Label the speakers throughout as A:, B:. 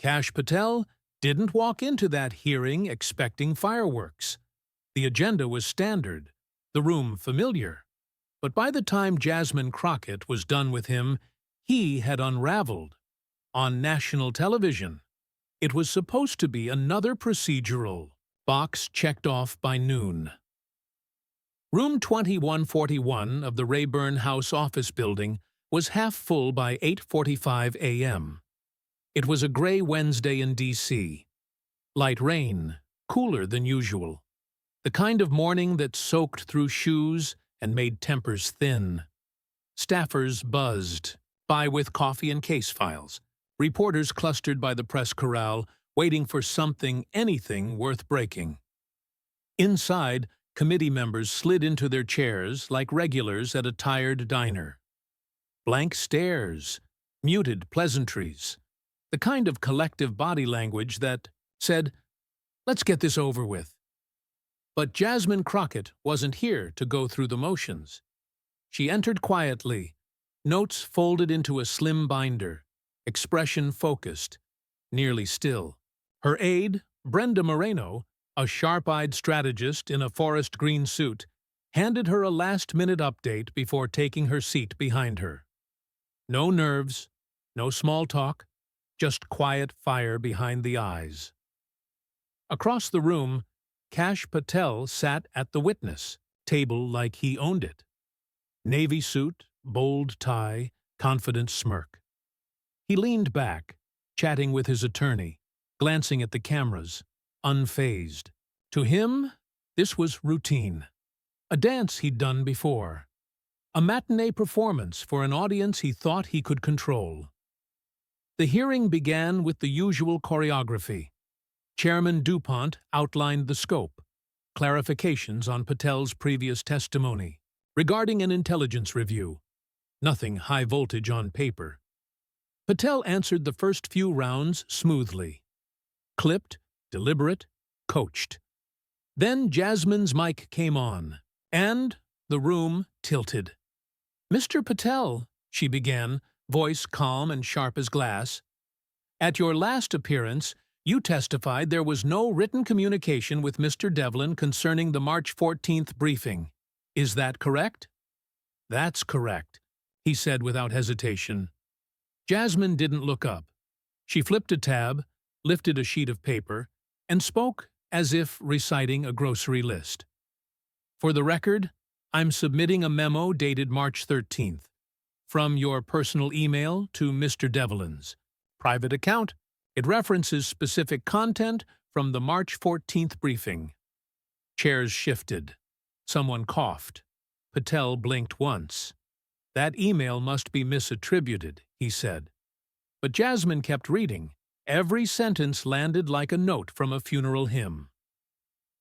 A: Kash Patel didn't walk into that hearing expecting fireworks. The agenda was standard, the room familiar. But by the time Jasmine Crockett was done with him, he had unraveled. On national television, it was supposed to be another procedural, box checked off by noon. Room 2141 of the Rayburn House office building was half full by 8:45 a.m. It was a gray Wednesday in D.C. Light rain, cooler than usual. The kind of morning that soaked through shoes and made tempers thin. Staffers buzzed by with coffee and case files. Reporters clustered by the press corral, waiting for something, anything worth breaking. Inside, committee members slid into their chairs like regulars at a tired diner. Blank stares, muted pleasantries, the kind of collective body language that said, "Let's get this over with." But Jasmine Crockett wasn't here to go through the motions. She entered quietly, notes folded into a slim binder, expression focused, nearly still. Her aide, Brenda Moreno, a sharp-eyed strategist in a forest green suit, handed her a last-minute update before taking her seat behind her. No nerves, no small talk, just quiet fire behind the eyes. Across the room, Kash Patel sat at the witness table like he owned it. Navy suit, bold tie, confident smirk. He leaned back, chatting with his attorney, glancing at the cameras, unfazed. To him, this was routine. A dance he'd done before. A matinee performance for an audience he thought he could control. The hearing began with the usual choreography. Chairman DuPont outlined the scope, clarifications on Patel's previous testimony, regarding an intelligence review. Nothing high voltage on paper. Patel answered the first few rounds smoothly. Clipped, deliberate, coached. Then Jasmine's mic came on, and the room tilted. "Mr. Patel," she began, voice calm and sharp as glass, "at your last appearance, you testified there was no written communication with Mr. Devlin concerning the March 14th briefing. Is that correct?" "That's correct," he said without hesitation. Jasmine didn't look up. She flipped a tab, lifted a sheet of paper, and spoke as if reciting a grocery list. "For the record, I'm submitting a memo dated March 13th. From your personal email to Mr. Devlin's private account. It references specific content from the March 14th briefing." Chairs shifted. Someone coughed. Patel blinked once. "That email must be misattributed," he said. But Jasmine kept reading. Every sentence landed like a note from a funeral hymn.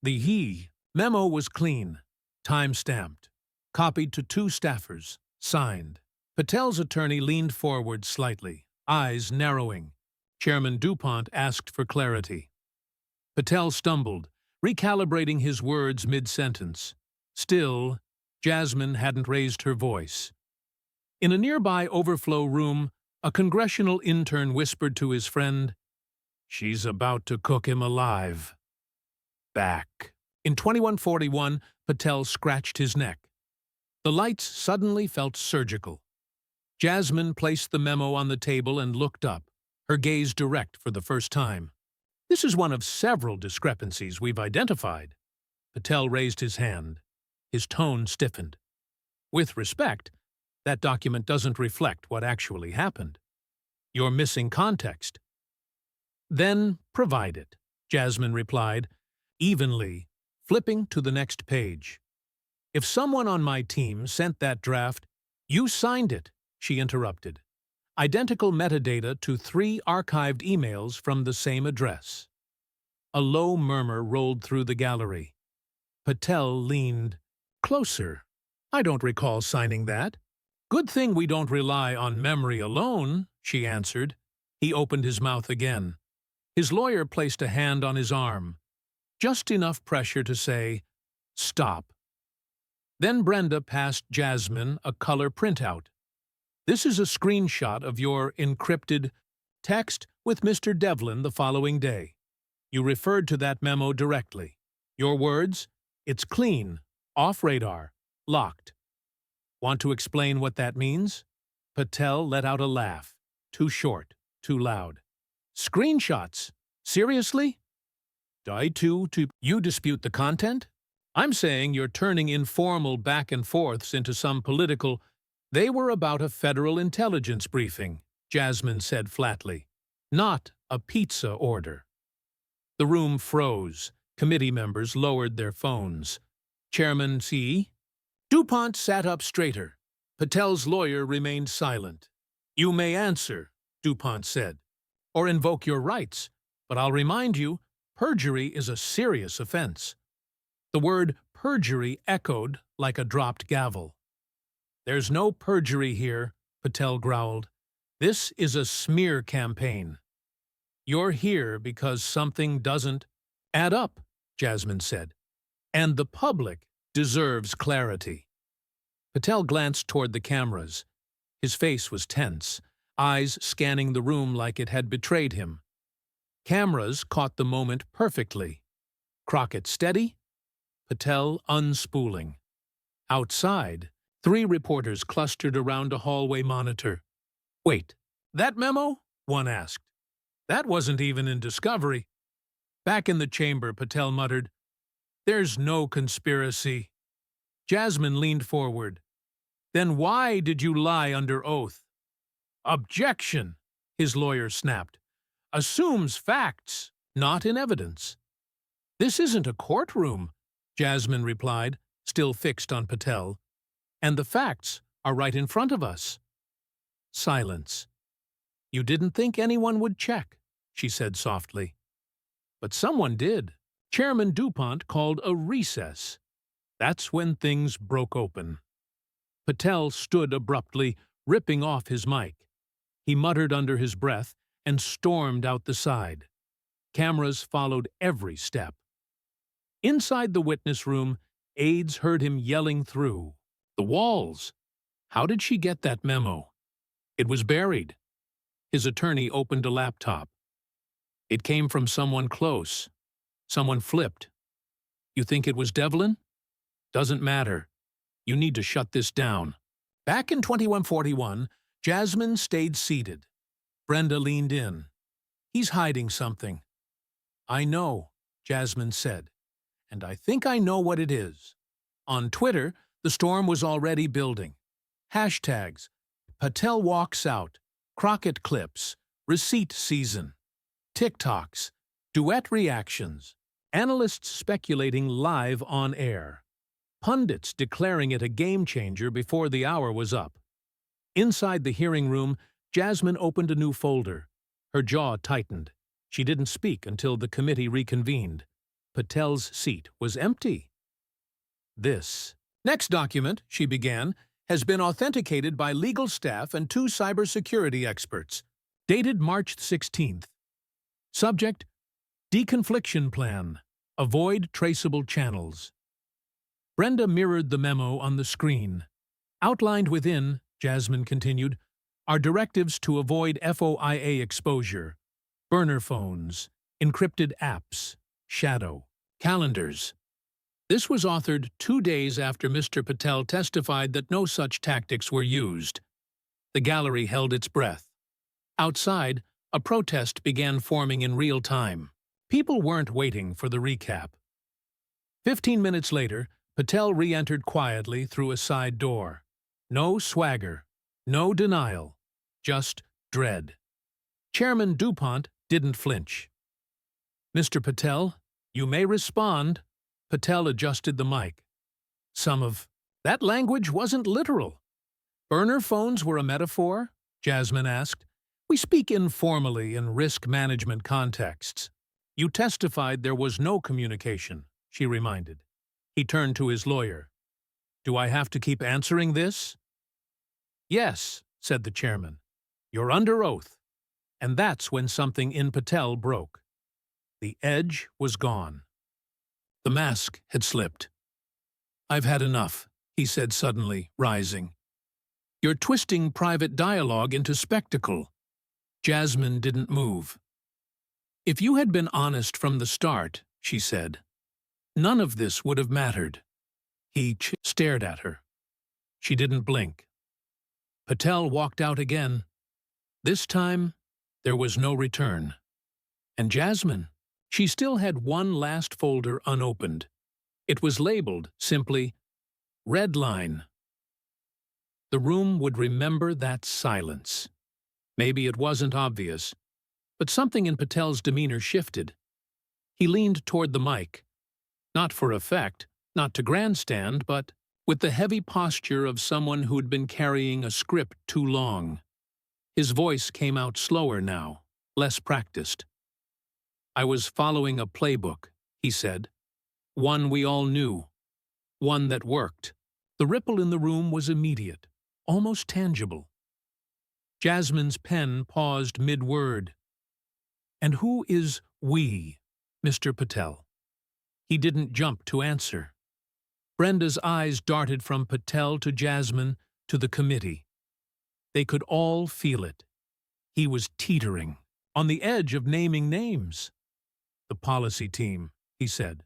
A: The memo was clean, time-stamped, copied to 2 staffers, signed. Patel's attorney leaned forward slightly, eyes narrowing. Chairman DuPont asked for clarity. Patel stumbled, recalibrating his words mid-sentence. Still, Jasmine hadn't raised her voice. In a nearby overflow room, a congressional intern whispered to his friend, "She's about to cook him alive." Back. In 2141, Patel scratched his neck. The lights suddenly felt surgical. Jasmine placed the memo on the table and looked up, her gaze direct for the first time. "This is one of several discrepancies we've identified." Patel raised his hand. His tone stiffened. "With respect, that document doesn't reflect what actually happened. You're missing context." "Then provide it," Jasmine replied, evenly, flipping to the next page. "If someone on my team sent that draft—" "You signed it," she interrupted. Identical metadata to 3 archived emails from the same address. A low murmur rolled through the gallery. Patel leaned closer. "I don't recall signing that." "Good thing we don't rely on memory alone," she answered. He opened his mouth again. His lawyer placed a hand on his arm. Just enough pressure to say, "Stop." Then Brenda passed Jasmine a color printout. "This is a screenshot of your encrypted text with Mr. Devlin the following day. You referred to that memo directly. Your words, it's clean, off radar, locked. Want to explain what that means? Patel let out a laugh. Too short, too loud. Screenshots? Seriously? You dispute the content? I'm saying you're turning informal back and forths into some political. They were about a federal intelligence briefing, Jasmine said flatly. Not a pizza order. The room froze. Committee members lowered their phones. Chairman C. DuPont sat up straighter. Patel's lawyer remained silent. You may answer, DuPont said, or invoke your rights, but I'll remind you, perjury is a serious offense. The word perjury echoed like a dropped gavel. There's no perjury here, Patel growled. This is a smear campaign. You're here because something doesn't add up, Jasmine said, and the public deserves clarity. Patel glanced toward the cameras. His face was tense, eyes scanning the room like it had betrayed him. Cameras caught the moment perfectly. Crockett steady, Patel unspooling. Outside, 3 reporters clustered around a hallway monitor. Wait, that memo? One asked. That wasn't even in Discovery. Back in the chamber, Patel muttered, There's no conspiracy. Jasmine leaned forward. Then why did you lie under oath? Objection, his lawyer snapped. Assumes facts, not in evidence. This isn't a courtroom, Jasmine replied, still fixed on Patel. And the facts are right in front of us. Silence. You didn't think anyone would check, she said softly. But someone did. Chairman DuPont called a recess. That's when things broke open. Patel stood abruptly, ripping off his mic. He muttered under his breath and stormed out the side. Cameras followed every step. Inside the witness room, aides heard him yelling through. The walls! How did she get that memo? It was buried. His attorney opened a laptop. It came from someone close. Someone flipped. You think it was Devlin? Doesn't matter. You need to shut this down. Back in 2141, Jasmine stayed seated. Brenda leaned in. He's hiding something. I know, Jasmine said, and I think I know what it is. On Twitter, the storm was already building. Hashtags, Patel walks out, Crockett clips, receipt season, TikToks, duet reactions, analysts speculating live on air, pundits declaring it a game-changer before the hour was up. Inside the hearing room, Jasmine opened a new folder. Her jaw tightened. She didn't speak until the committee reconvened. Patel's seat was empty. This next document, she began, has been authenticated by legal staff and 2 cybersecurity experts. Dated March 16th. Subject, Deconfliction Plan. Avoid traceable channels. Brenda mirrored the memo on the screen. Outlined within, Jasmine continued, are directives to avoid FOIA exposure, burner phones, encrypted apps, shadow, calendars. This was authored 2 days after Mr. Patel testified that no such tactics were used. The gallery held its breath. Outside, a protest began forming in real time. People weren't waiting for the recap. 15 minutes later, Patel re-entered quietly through a side door. No swagger, no denial, just dread. Chairman DuPont didn't flinch. Mr. Patel, you may respond. Patel adjusted the mic. That language wasn't literal. Burner phones were a metaphor? Jasmine asked. We speak informally in risk management contexts. You testified there was no communication, she reminded. He turned to his lawyer. Do I have to keep answering this? Yes, said the chairman. You're under oath. And that's when something in Patel broke. The edge was gone. The mask had slipped. I've had enough, he said suddenly, rising. You're twisting private dialogue into spectacle. Jasmine didn't move. "If you had been honest from the start," she said, "none of this would have mattered." He stared at her. She didn't blink. Patel walked out again. This time, there was no return. And Jasmine, she still had one last folder unopened. It was labeled simply, "Red Line." The room would remember that silence. Maybe it wasn't obvious, but something in Patel's demeanor shifted. He leaned toward the mic, not for effect, not to grandstand, but with the heavy posture of someone who'd been carrying a script too long. His voice came out slower now, less practiced. "I was following a playbook," he said. "One we all knew. One that worked." The ripple in the room was immediate, almost tangible. Jasmine's pen paused mid-word. "And who is we, Mr. Patel?" He didn't jump to answer. Brenda's eyes darted from Patel to Jasmine to the committee. They could all feel it. He was teetering, on the edge of naming names. "The policy team," he said.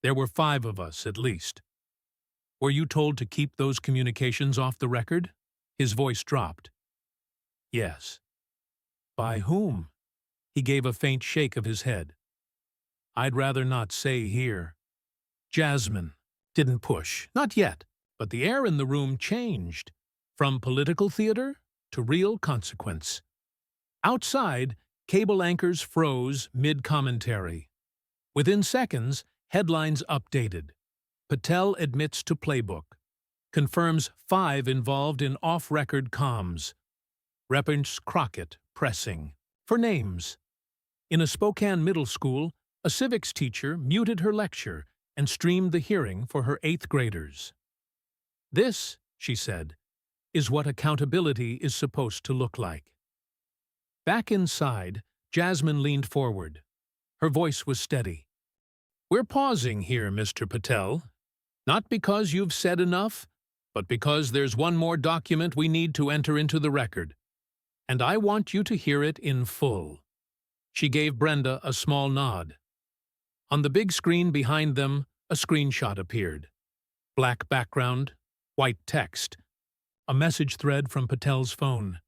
A: "There were 5 of us, at least. Were you told to keep those communications off the record?" His voice dropped. "Yes." "By whom?" He gave a faint shake of his head. "I'd rather not say here." Jasmine didn't push, not yet, but the air in the room changed, from political theater to real consequence. Outside, cable anchors froze mid-commentary. Within seconds, headlines updated. Patel admits to playbook. Confirms 5 involved in off-record comms. Reference Crockett pressing. For names. In a Spokane middle school, a civics teacher muted her lecture and streamed the hearing for her 8th graders. "This," she said, "is what accountability is supposed to look like." Back inside, Jasmine leaned forward. Her voice was steady. "We're pausing here, Mr. Patel. Not because you've said enough, but because there's one more document we need to enter into the record. And I want you to hear it in full." She gave Brenda a small nod. On the big screen behind them, a screenshot appeared. Black background, white text. A message thread from Patel's phone.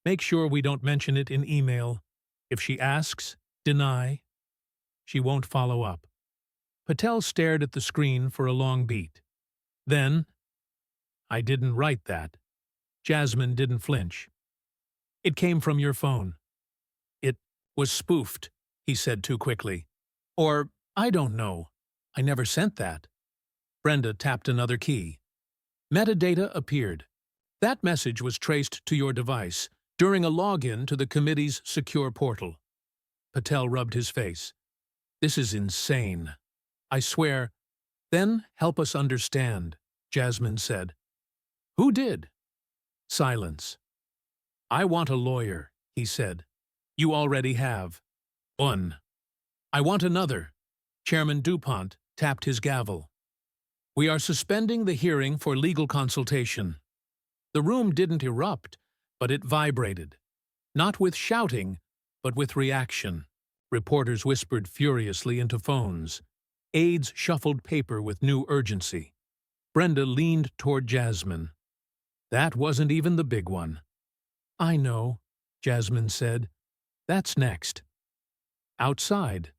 A: "Make sure we don't mention it in email. If she asks, deny. She won't follow up." Patel stared at the screen for a long beat. Then, "I didn't write that." Jasmine didn't flinch. "It came from your phone." "It was spoofed," he said too quickly. "Or, I don't know. I never sent that." Brenda tapped another key. Metadata appeared. That message was traced to your device during a login to the committee's secure portal. Patel rubbed his face. "This is insane. I swear." "Then help us understand," Jasmine said. "Who did?" Silence. "I want a lawyer," he said. "You already have." "One." "I want another." Chairman DuPont tapped his gavel. "We are suspending the hearing for legal consultation." The room didn't erupt, but it vibrated. Not with shouting, but with reaction. Reporters whispered furiously into phones. Aides shuffled paper with new urgency. Brenda leaned toward Jasmine. "That wasn't even the big one." "I know," Jasmine said. "That's next." Outside,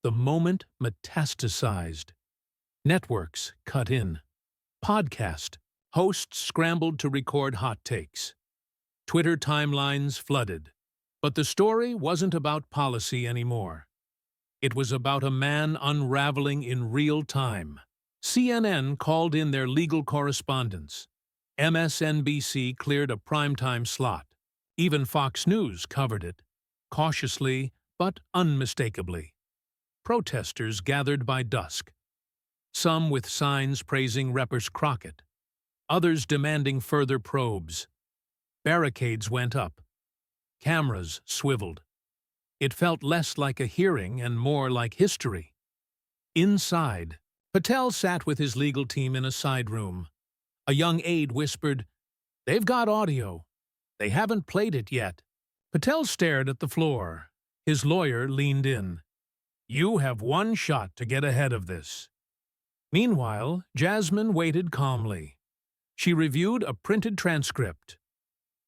A: the moment metastasized. Networks cut in. Podcast. Hosts scrambled to record hot takes. Twitter timelines flooded. But the story wasn't about policy anymore. It was about a man unraveling in real time. CNN called in their legal correspondents. MSNBC cleared a primetime slot. Even Fox News covered it, cautiously but unmistakably. Protesters gathered by dusk. Some with signs praising Reppers Crockett. Others demanding further probes. Barricades went up. Cameras swiveled. It felt less like a hearing and more like history. Inside, Patel sat with his legal team in a side room. A young aide whispered, "They've got audio. They haven't played it yet." Patel stared at the floor. His lawyer leaned in. You have one shot to get ahead of this. Meanwhile, Jasmine waited calmly. She reviewed a printed transcript.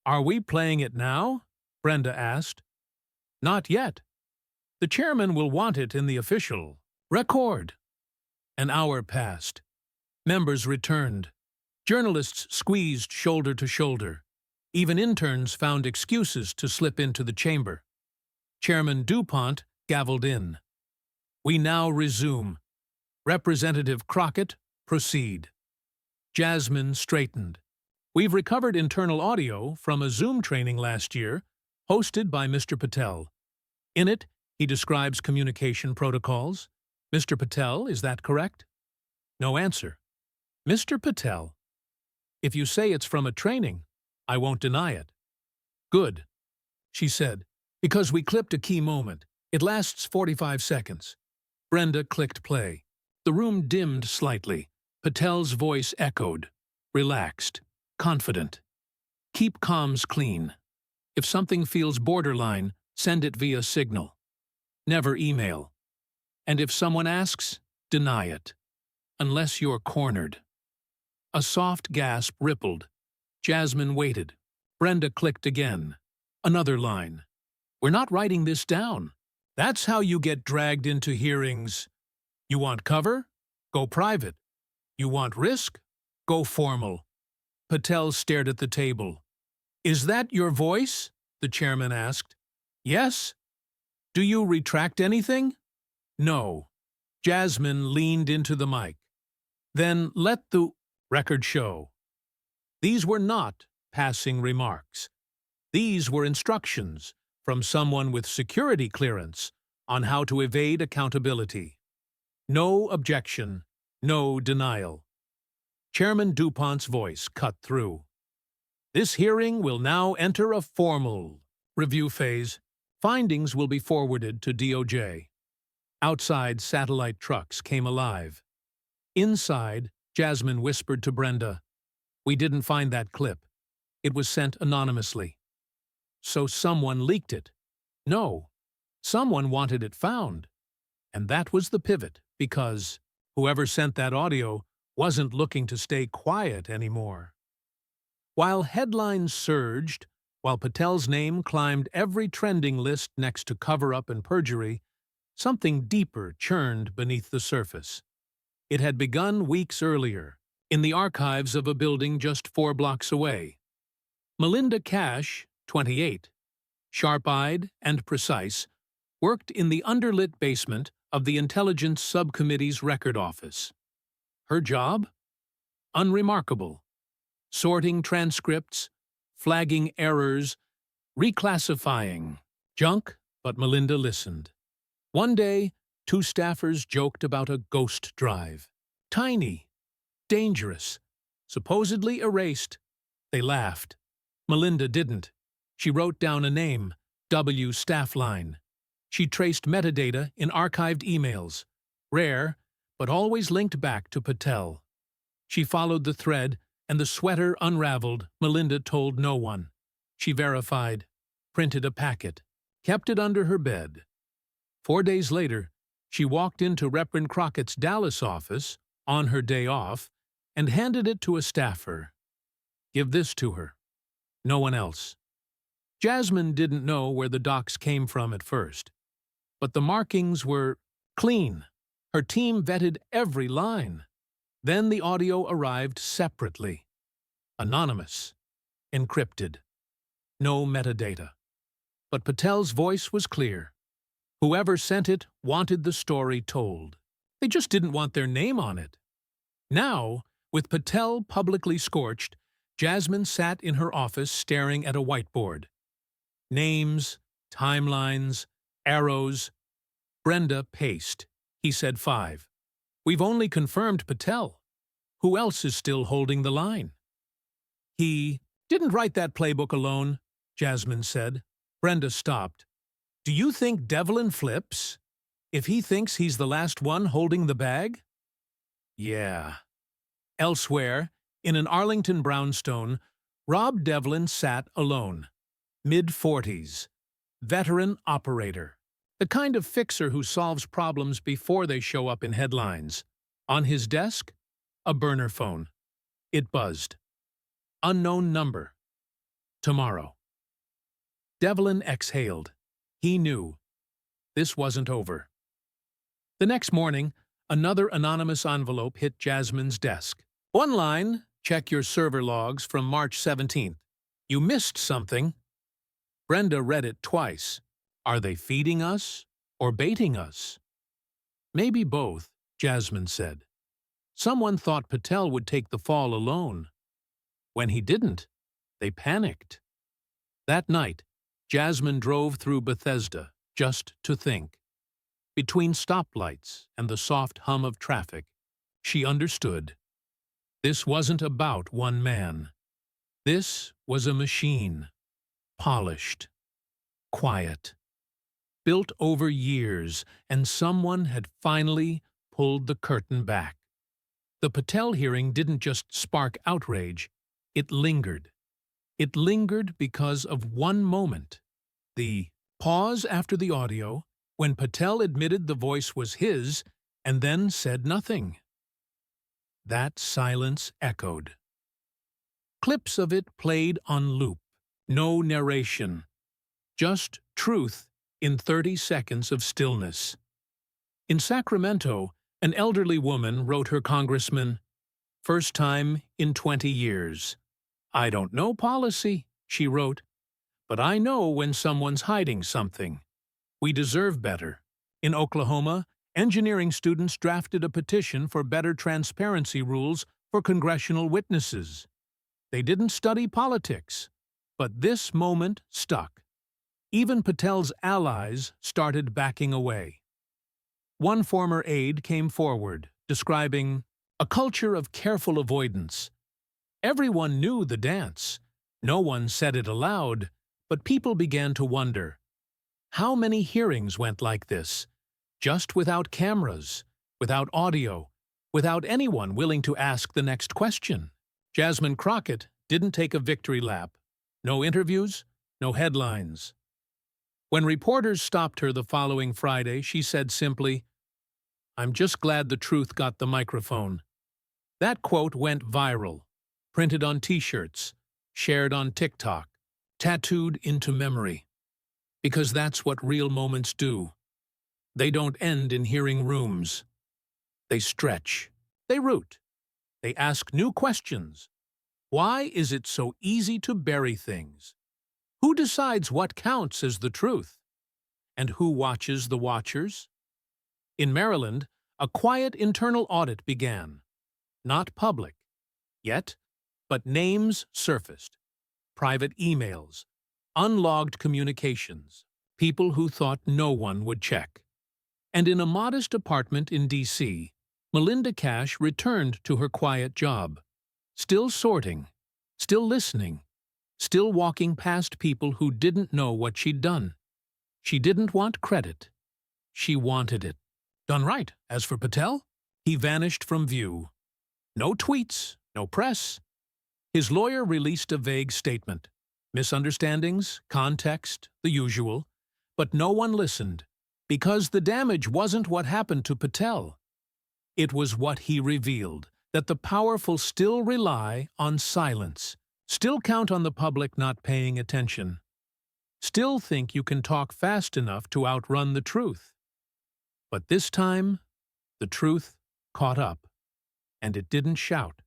A: Are we playing it now? Brenda asked. Not yet. The chairman will want it in the official record. An hour passed. Members returned. Journalists squeezed shoulder to shoulder. Even interns found excuses to slip into the chamber. Chairman DuPont gavelled in. We now resume. Representative Crockett, proceed. Jasmine straightened. We've recovered internal audio from a Zoom training last year, hosted by Mr. Patel. In it, he describes communication protocols. Mr. Patel, is that correct? No answer. Mr. Patel. If you say it's from a training, I won't deny it. Good, she said, because we clipped a key moment. It lasts 45 seconds. Brenda clicked play. The room dimmed slightly. Patel's voice echoed. Relaxed. Confident. Keep comms clean. If something feels borderline, send it via signal. Never email. And if someone asks, deny it. Unless you're cornered. A soft gasp rippled. Jasmine waited. Brenda clicked again. Another line. We're not writing this down. That's how you get dragged into hearings. You want cover? Go private. You want risk? Go formal. Patel stared at the table. Is that your voice? The chairman asked. Yes. Do you retract anything? No. Jasmine leaned into the mic. Then let the record show. These were not passing remarks. These were instructions from someone with security clearance on how to evade accountability. No objection, no denial. Chairman DuPont's voice cut through. This hearing will now enter a formal review phase. Findings will be forwarded to DOJ. Outside, satellite trucks came alive. Inside, Jasmine whispered to Brenda, We didn't find that clip. It was sent anonymously. So someone leaked it. No, someone wanted it found. And that was the pivot, because whoever sent that audio wasn't looking to stay quiet anymore. While headlines surged, while Patel's name climbed every trending list next to cover-up and perjury, something deeper churned beneath the surface. It had begun weeks earlier, in the archives of a building just 4 blocks away. Melinda Kash, 28, sharp-eyed and precise, worked in the underlit basement of the Intelligence Subcommittee's record office. Her job? Unremarkable. Sorting transcripts, flagging errors, reclassifying junk, but Melinda listened. One day, 2 staffers joked about a ghost drive. Tiny, dangerous, supposedly erased. They laughed. Melinda didn't. She wrote down a name, W staff line. She traced metadata in archived emails, rare, but always linked back to Patel. She followed the thread, and the sweater unraveled. Melinda told no one. She verified, printed a packet, kept it under her bed. 4 days later, she walked into Reverend Crockett's Dallas office, on her day off, and handed it to a staffer. Give this to her. No one else. Jasmine didn't know where the docs came from at first, but the markings were clean. Her team vetted every line. Then the audio arrived separately. Anonymous. Encrypted. No metadata. But Patel's voice was clear. Whoever sent it wanted the story told. They just didn't want their name on it. Now, with Patel publicly scorched, Jasmine sat in her office staring at a whiteboard. Names, timelines, arrows. Brenda paced. He said 5. We've only confirmed Patel. Who else is still holding the line? He didn't write that playbook alone, Jasmine said. Brenda stopped. Do you think Devlin flips? If he thinks he's the last one holding the bag? Yeah. Elsewhere, in an Arlington brownstone, Rob Devlin sat alone. mid-40s, veteran operator. The kind of fixer who solves problems before they show up in headlines. On his desk, a burner phone. It buzzed. Unknown number. Tomorrow. Devlin exhaled. He knew. This wasn't over. The next morning, another anonymous envelope hit Jasmine's desk. One line, check your server logs from March 17th. You missed something. Brenda read it twice. Are they feeding us or baiting us? Maybe both, Jasmine said. Someone thought Patel would take the fall alone. When he didn't, they panicked. That night, Jasmine drove through Bethesda just to think. Between stoplights and the soft hum of traffic, she understood. This wasn't about one man. This was a machine. Polished. Quiet. Built over years, and someone had finally pulled the curtain back. The Patel hearing didn't just spark outrage, it lingered. It lingered because of one moment. The pause after the audio, when Patel admitted the voice was his, and then said nothing. That silence echoed. Clips of it played on loop. No narration. Just truth in 30 seconds of stillness. In Sacramento, an elderly woman wrote her congressman, "First time in 20 years. I don't know policy," she wrote, "but I know when someone's hiding something. We deserve better." In Oklahoma, engineering students drafted a petition for better transparency rules for congressional witnesses. They didn't study politics, but this moment stuck. Even Patel's allies started backing away. One former aide came forward, describing a culture of careful avoidance. Everyone knew the dance. No one said it aloud, but people began to wonder. How many hearings went like this? Just without cameras, without audio, without anyone willing to ask the next question. Jasmine Crockett didn't take a victory lap. No interviews, no headlines. When reporters stopped her the following Friday, she said simply, "I'm just glad the truth got the microphone." That quote went viral, printed on T-shirts, shared on TikTok, tattooed into memory. Because that's what real moments do. They don't end in hearing rooms. They stretch. They root. They ask new questions. Why is it so easy to bury things? Who decides what counts as the truth? And who watches the watchers? In Maryland, a quiet internal audit began. Not public, yet, but names surfaced. Private emails, unlogged communications, people who thought no one would check. And in a modest apartment in D.C., Melinda Kash returned to her quiet job. Still sorting, still listening, still walking past people who didn't know what she'd done. She didn't want credit. She wanted it. Done right. As for Patel, he vanished from view. No tweets, no press. His lawyer released a vague statement. Misunderstandings, context, the usual. But no one listened, because the damage wasn't what happened to Patel. It was what he revealed, that the powerful still rely on silence, still count on the public not paying attention, still think you can talk fast enough to outrun the truth. But this time, the truth caught up, and it didn't shout.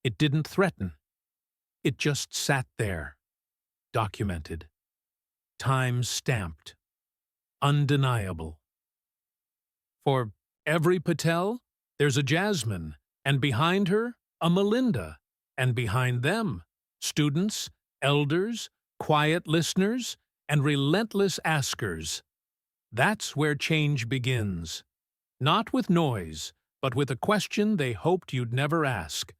A: It didn't threaten. It just sat there, documented, time-stamped, undeniable. For every Patel, there's a Jasmine, and behind her, a Melinda, and behind them, students, elders, quiet listeners, and relentless askers. That's where change begins. Not with noise, but with a question they hoped you'd never ask.